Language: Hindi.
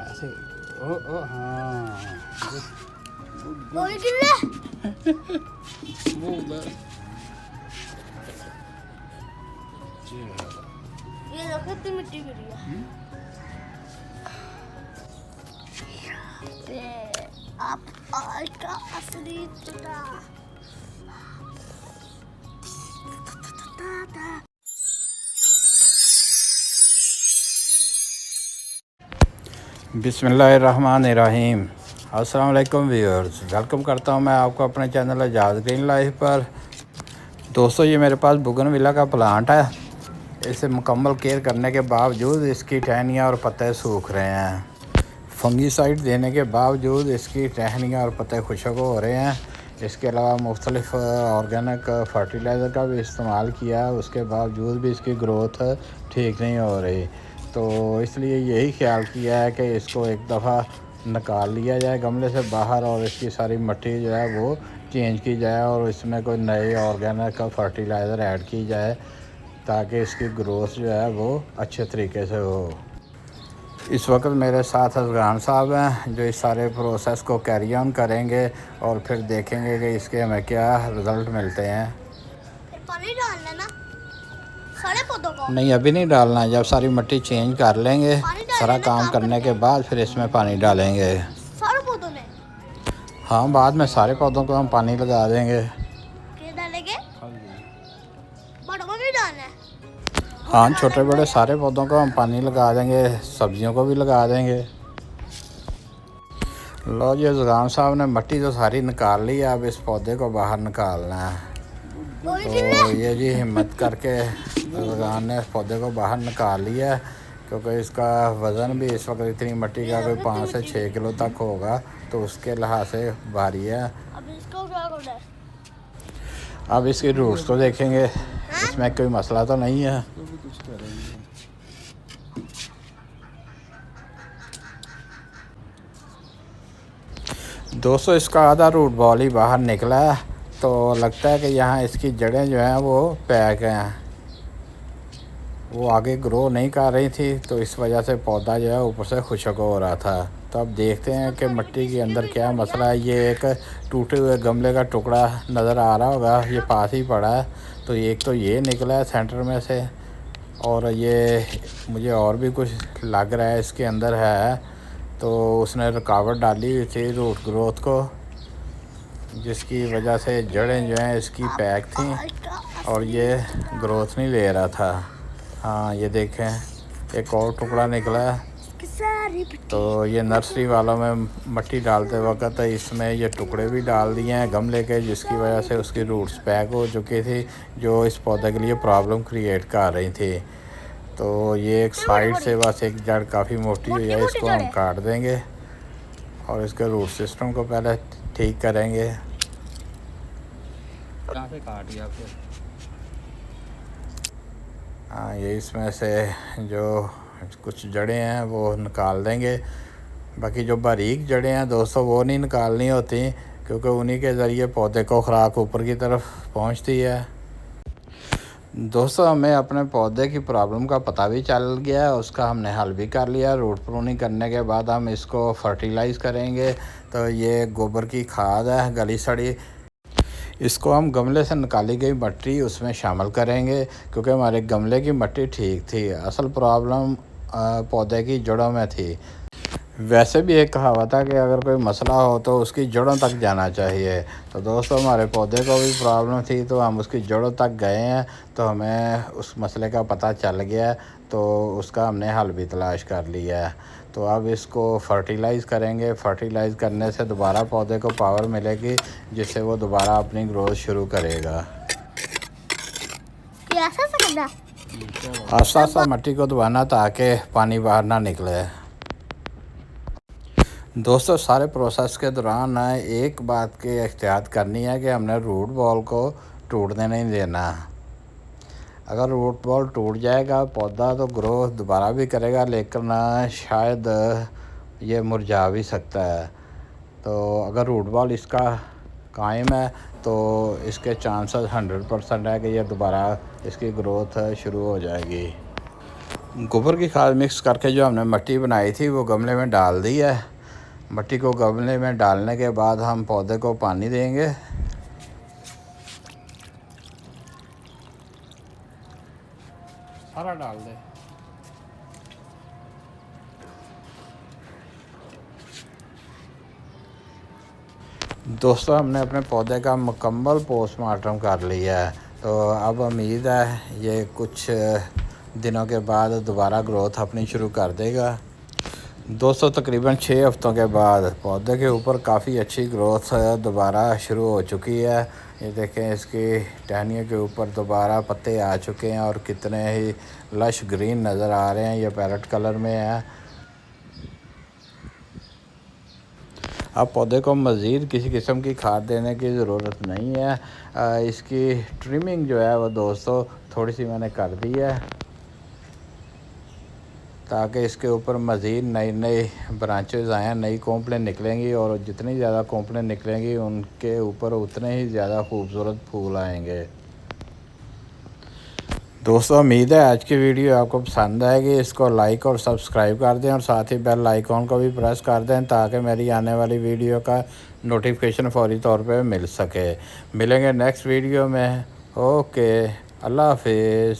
ऐसे ओ हाँ कोई गिर गुड ये देखो इतनी मिट्टी गिरी है। ये अब आज का असली टुकड़ा। बिस्मिल्लाहिर्रहमानिर्रहीम। अस्सलाम वालेकुम व्यूअर्स, वेलकम करता हूं मैं आपको अपने चैनल आज़ाद ग्रीन लाइफ पर। दोस्तों, ये मेरे पास बुगनविला का प्लांट है। इसे मुकम्मल केयर करने के बावजूद इसकी टहनियाँ और पत्ते सूख रहे हैं। फंगीसाइड देने के बावजूद इसकी टहनियाँ और पत्ते खुशक हो रहे हैं। इसके अलावा मुख्तलिफ़ ऑर्गेनिक फर्टिलाइज़र का भी इस्तेमाल किया, उसके बावजूद भी इसकी ग्रोथ ठीक नहीं हो रही। तो इसलिए यही ख्याल किया है कि इसको एक दफ़ा निकाल लिया जाए गमले से बाहर और इसकी सारी मिट्टी जो है वो चेंज की जाए और इसमें कोई नए ऑर्गेनिक फर्टिलाइज़र ऐड की जाए ताकि इसकी ग्रोथ जो है वो अच्छे तरीके से हो। इस वक्त मेरे साथ अज़गान साहब हैं जो इस सारे प्रोसेस को कैरी ऑन करेंगे और फिर देखेंगे कि इसके हमें क्या रिज़ल्ट मिलते हैं। फिर पानी डालना ना सारे पौधों को। नहीं, अभी नहीं डालना है। जब सारी मिट्टी चेंज कर लेंगे, सारा काम करने के बाद फिर इसमें पानी डालेंगे। सारे पौधों में? हाँ, बाद में सारे पौधों को हम पानी लगा देंगे। क्या डालेंगे? बड़ों में भी डालना है? हाँ, छोटे बड़े सारे पौधों को हम पानी लगा देंगे, सब्जियों को भी लगा देंगे। लो जी, अज़गान साहब ने मिट्टी तो सारी निकाल ली है, अब इस पौधे को बाहर निकालना है। तो ये जी हिम्मत करके अज़गान ने इस पौधे को बाहर निकाल लिया है, क्योंकि इसका वज़न भी इस वक्त इतनी मिट्टी का कोई 5 से 6 किलो तक होगा, तो उसके लिहाज से भारी है। अब इसको क्या करना है? अब इसकी रूट्स को देखेंगे, इसमें कोई मसला तो नहीं है। दोस्तों, इसका आधा रूट बॉल ही बाहर निकला है, तो लगता है कि यहाँ इसकी जड़ें जो हैं वो पैक हैं, वो आगे ग्रो नहीं कर रही थी, तो इस वजह से पौधा जो है ऊपर से खुशक हो रहा था। तो अब देखते हैं कि मिट्टी के अंदर क्या मसला है। ये एक टूटे हुए गमले का टुकड़ा नज़र आ रहा होगा, ये पास ही पड़ा है। तो एक तो ये निकला है सेंटर में से, और ये मुझे और भी कुछ लग रहा है इसके अंदर है। तो उसने रुकावट डाली हुई थी रूट ग्रोथ को, जिसकी वजह से जड़ें जो हैं इसकी पैक थी और ये ग्रोथ नहीं ले रहा था। हाँ, ये देखें एक और टुकड़ा निकला है। तो ये नर्सरी वालों में मिट्टी डालते वक्त इसमें ये टुकड़े भी डाल दिए हैं गमले के, जिसकी वजह से उसकी रूट्स पैक हो चुकी थी, जो इस पौधे के लिए प्रॉब्लम क्रिएट कर रही थी। तो ये एक साइड से बस एक जड़ काफ़ी मोटी हुई है, इसको हम काट देंगे और इसके रूट सिस्टम को पहले ठीक करेंगे। कहाँ से काट दिया आपने? हाँ, ये इसमें से जो कुछ जड़ें हैं वो निकाल देंगे। बाकी जो बारीक जड़ें हैं दोस्तों, वो नहीं निकालनी होती, क्योंकि उन्हीं के ज़रिए पौधे को खुराक ऊपर की तरफ पहुंचती है। दोस्तों, हमें अपने पौधे की प्रॉब्लम का पता भी चल गया है, उसका हमने हल भी कर लिया। रूट प्रूनिंग करने के बाद हम इसको फर्टिलाइज़ करेंगे। तो ये गोबर की खाद है गली सड़ी, इसको हम गमले से निकाली गई मिट्टी उसमें शामिल करेंगे, क्योंकि हमारे गमले की मिट्टी ठीक थी। असल प्रॉब्लम पौधे की जड़ों में थी। वैसे भी एक कहावत है कि अगर कोई मसला हो तो उसकी जड़ों तक जाना चाहिए। तो दोस्तों, हमारे पौधे को भी प्रॉब्लम थी, तो हम उसकी जड़ों तक गए हैं, तो हमें उस मसले का पता चल गया, तो उसका हमने हल भी तलाश कर लिया है। तो अब इसको फर्टिलाइज़ करेंगे। फर्टिलाइज़ करने से दोबारा पौधे को पावर मिलेगी, जिससे वो दोबारा अपनी ग्रोथ शुरू करेगा। आस्ता आस्ता मिट्टी को दबाना ताकि पानी बाहर ना निकले। दोस्तों, सारे प्रोसेस के दौरान एक बात की एहतियात करनी है कि हमने रूट बॉल को टूटने नहीं देना। अगर रूट बॉल टूट जाएगा पौधा तो ग्रोथ दोबारा भी करेगा, लेकिन शायद ये मुरझा भी सकता है। तो अगर रूट बॉल इसका कायम है तो इसके चांसेस 100% है कि ये दोबारा इसकी ग्रोथ शुरू हो जाएगी। गोबर की खाद मिक्स करके जो हमने मिट्टी बनाई थी वो गमले में डाल दी है। मिट्टी को गमले में डालने के बाद हम पौधे को पानी देंगे। सारा डाल दे। दोस्तों हमने अपने पौधे का मुकम्मल पोस्टमार्टम कर लिया है, तो अब उम्मीद है ये कुछ दिनों के बाद दोबारा ग्रोथ अपनी शुरू कर देगा। दोस्तों तकरीबन 6 हफ्तों के बाद पौधे के ऊपर काफ़ी अच्छी ग्रोथ दोबारा शुरू हो चुकी है। ये देखें, इसकी टहनियों के ऊपर दोबारा पत्ते आ चुके हैं और कितने ही लश ग्रीन नज़र आ रहे हैं। ये पैरेट कलर में है। अब पौधे को मज़ीद किसी किस्म की खाद देने की ज़रूरत नहीं है। इसकी ट्रिमिंग जो है वो दोस्तों थोड़ी सी मैंने कर दी है, ताकि इसके ऊपर मज़ीद नई नई ब्रांचेज़ आएँ, नई कोंपलें निकलेंगी और जितनी ज़्यादा कोंपलें निकलेंगी उनके ऊपर उतने ही ज़्यादा खूबसूरत फूल आएंगे। दोस्तों उम्मीद है आज की वीडियो आपको पसंद आएगी। इसको लाइक और सब्सक्राइब कर दें और साथ ही बेल आइकॉन को भी प्रेस कर दें, ताकि मेरी आने वाली वीडियो का नोटिफिकेशन फौरी तौर पे मिल सके। मिलेंगे नेक्स्ट वीडियो में। ओके, अल्लाह हाफिज़।